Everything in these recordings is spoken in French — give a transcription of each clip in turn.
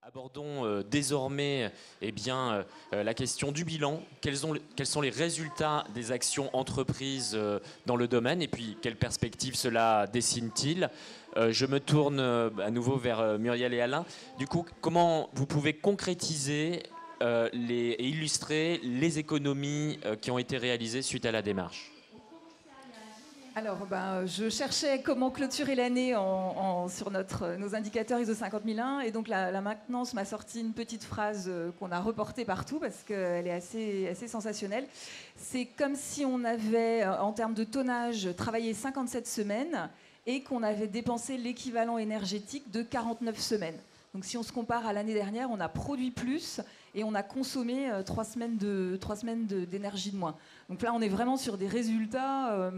Abordons désormais la question du bilan. Quels sont les résultats des actions entreprises dans le domaine et puis quelles perspectives cela dessine-t-il? Je me tourne à nouveau vers Muriel et Alain. Du coup, comment vous pouvez concrétiser et illustrer les économies qui ont été réalisées suite à la démarche? Alors, je cherchais comment clôturer l'année sur nos indicateurs ISO 50001 et donc la maintenance m'a sorti une petite phrase qu'on a reportée partout parce qu'elle est assez sensationnelle. C'est comme si on avait, en termes de tonnage, travaillé 57 semaines et qu'on avait dépensé l'équivalent énergétique de 49 semaines. Donc si on se compare à l'année dernière, on a produit plus et on a consommé 3 semaines d'énergie de moins. Donc là, on est vraiment sur des résultats...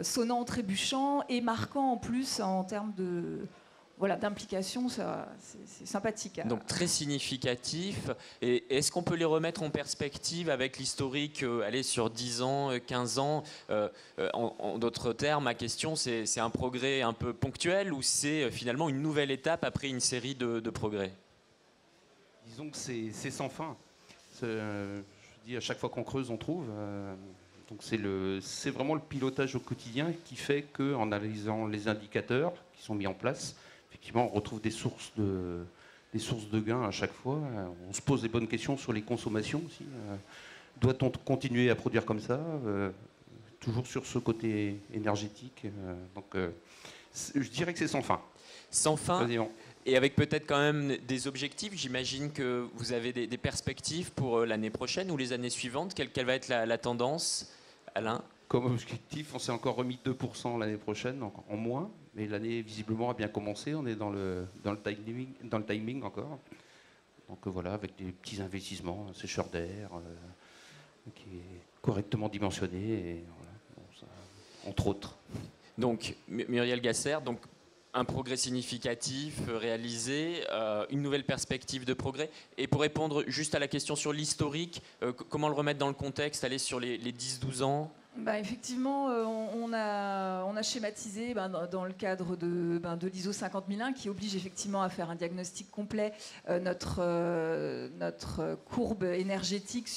sonnant, trébuchant et marquant en plus en termes d'implication, c'est sympathique. Donc très significatif. Et est-ce qu'on peut les remettre en perspective avec l'historique, sur 10 ans, 15 ans en d'autres termes, ma question, c'est un progrès un peu ponctuel ou c'est finalement une nouvelle étape après une série de progrès? Disons que c'est sans fin. Je dis, à chaque fois qu'on creuse, on trouve. Donc c'est vraiment le pilotage au quotidien qui fait qu'en analysant les indicateurs qui sont mis en place, effectivement, on retrouve des sources de gains à chaque fois. On se pose des bonnes questions sur les consommations aussi. Doit-on continuer à produire comme ça? Toujours sur ce côté énergétique. Je dirais que c'est sans fin. Sans fin. Et avec peut-être quand même des objectifs. J'imagine que vous avez des perspectives pour l'année prochaine ou les années suivantes. Quelle va être la tendance, Alain? Comme objectif, on s'est encore remis 2% l'année prochaine, donc en moins. Mais l'année, visiblement, a bien commencé. On est dans le timing encore. Donc voilà, avec des petits investissements, un sécheur d'air qui est correctement dimensionné, et voilà, entre autres. Donc, Muriel Gasser, donc un progrès significatif réalisé, une nouvelle perspective de progrès. Et pour répondre juste à la question sur l'historique, comment le remettre dans le contexte, aller sur les 10-12 ans? Effectivement, on a schématisé dans le cadre de l'ISO 50001 qui oblige effectivement à faire un diagnostic complet notre courbe énergétique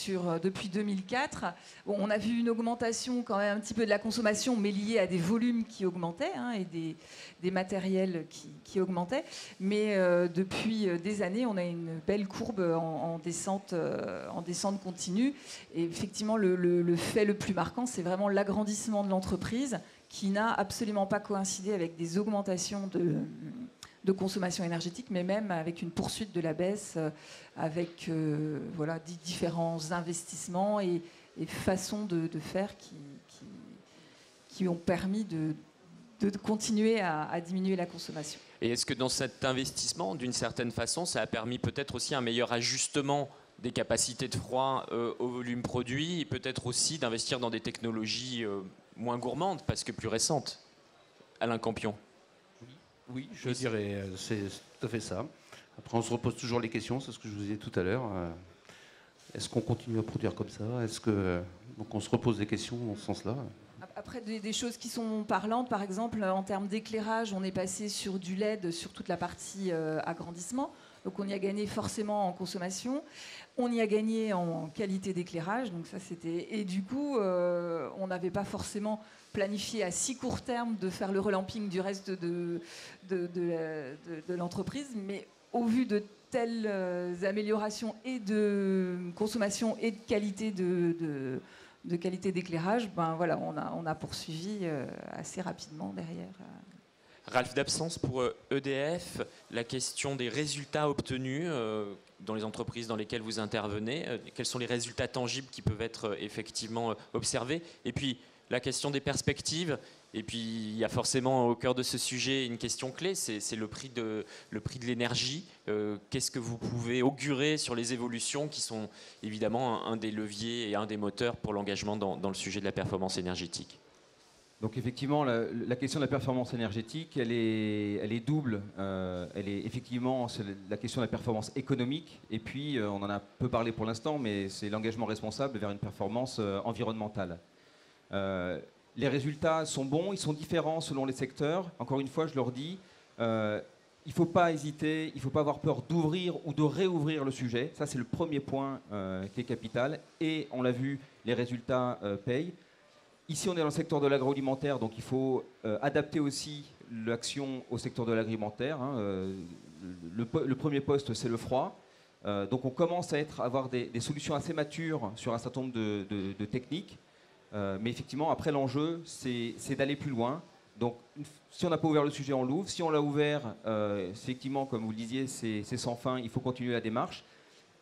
depuis 2004. Bon, on a vu une augmentation quand même un petit peu de la consommation, mais liée à des volumes qui augmentaient et des matériels qui augmentaient. Mais depuis des années, on a une belle courbe en descente continue. Et effectivement, le fait le plus marquant, c'est vraiment l'agrandissement de l'entreprise qui n'a absolument pas coïncidé avec des augmentations de consommation énergétique, mais même avec une poursuite de la baisse, avec différents investissements et façons de faire qui ont permis de continuer à diminuer la consommation. Et est-ce que dans cet investissement, d'une certaine façon, ça a permis peut-être aussi un meilleur ajustement des capacités de froid au volume produit et peut-être aussi d'investir dans des technologies moins gourmandes parce que plus récentes? Alain Campion. Oui, je dirais, c'est tout à fait ça. Après, on se repose toujours les questions, c'est ce que je vous disais tout à l'heure. Est-ce qu'on continue à produire comme ça? Donc on se repose des questions dans ce sens-là. Après, des choses qui sont parlantes, par exemple, en termes d'éclairage, on est passé sur du LED sur toute la partie agrandissement. Donc on y a gagné forcément en consommation. On y a gagné en qualité d'éclairage. Donc ça, et du coup, on n'avait pas forcément planifié à si court terme de faire le relamping du reste de l'entreprise. Mais au vu de telles améliorations et de consommation et de qualité qualité d'éclairage, on a poursuivi assez rapidement derrière. Ralph Dabsens, pour EDF, la question des résultats obtenus dans les entreprises dans lesquelles vous intervenez, quels sont les résultats tangibles qui peuvent être effectivement observés? Et puis la question des perspectives, et puis il y a forcément au cœur de ce sujet une question clé, c'est le prix de l'énergie. Qu'est-ce que vous pouvez augurer sur les évolutions qui sont évidemment un des leviers et un des moteurs pour l'engagement dans le sujet de la performance énergétique? Donc effectivement, la question de la performance énergétique, elle est double. Elle est effectivement la question de la performance économique, et puis on en a peu parlé pour l'instant, mais c'est l'engagement responsable vers une performance environnementale. Les résultats sont bons, ils sont différents selon les secteurs. Encore une fois, je leur dis, il ne faut pas hésiter, il ne faut pas avoir peur d'ouvrir ou de réouvrir le sujet. Ça, c'est le premier point qui est capital. Et on l'a vu, les résultats payent. Ici, on est dans le secteur de l'agroalimentaire, donc il faut adapter aussi l'action au secteur de l'agroalimentaire. Hein. Le premier poste, c'est le froid. Donc on commence à avoir des solutions assez matures sur un certain nombre de techniques. Mais effectivement, après, l'enjeu, c'est d'aller plus loin. Donc, si on n'a pas ouvert le sujet, on l'ouvre. Si on l'a ouvert, effectivement, comme vous le disiez, c'est sans fin. Il faut continuer la démarche.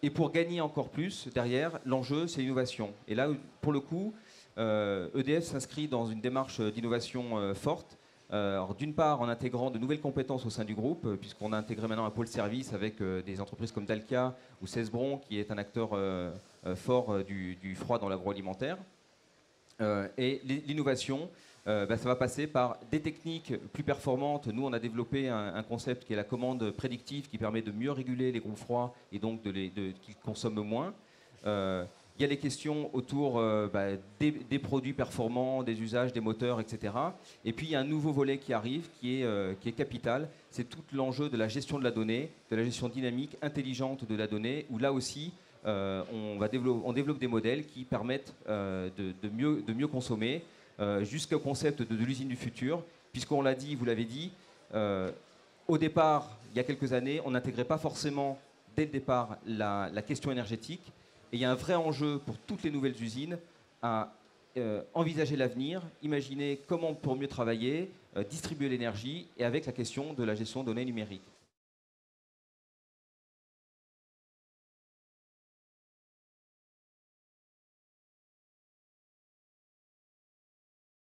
Et pour gagner encore plus, derrière, l'enjeu, c'est l'innovation. Et là, pour le coup, EDF s'inscrit dans une démarche d'innovation forte. Alors, d'une part, en intégrant de nouvelles compétences au sein du groupe, puisqu'on a intégré maintenant un pôle service avec des entreprises comme Dalkia ou Cesbron, qui est un acteur fort du froid dans l'agroalimentaire. Et l'innovation, ça va passer par des techniques plus performantes. Nous, on a développé un concept qui est la commande prédictive, qui permet de mieux réguler les groupes froids et donc qu'ils consomment moins. Il y a les questions autour des produits performants, des usages, des moteurs, etc. Et puis, il y a un nouveau volet qui arrive, qui est capital. C'est tout l'enjeu de la gestion de la donnée, de la gestion dynamique, intelligente de la donnée, où là aussi, on développe des modèles qui permettent de mieux consommer, jusqu'au concept de l'usine du futur, puisqu'on l'a dit, vous l'avez dit, au départ, il y a quelques années, on n'intégrait pas forcément, dès le départ, la question énergétique. Et il y a un vrai enjeu pour toutes les nouvelles usines à envisager l'avenir, imaginer comment pour mieux travailler, distribuer l'énergie, et avec la question de la gestion de données numériques.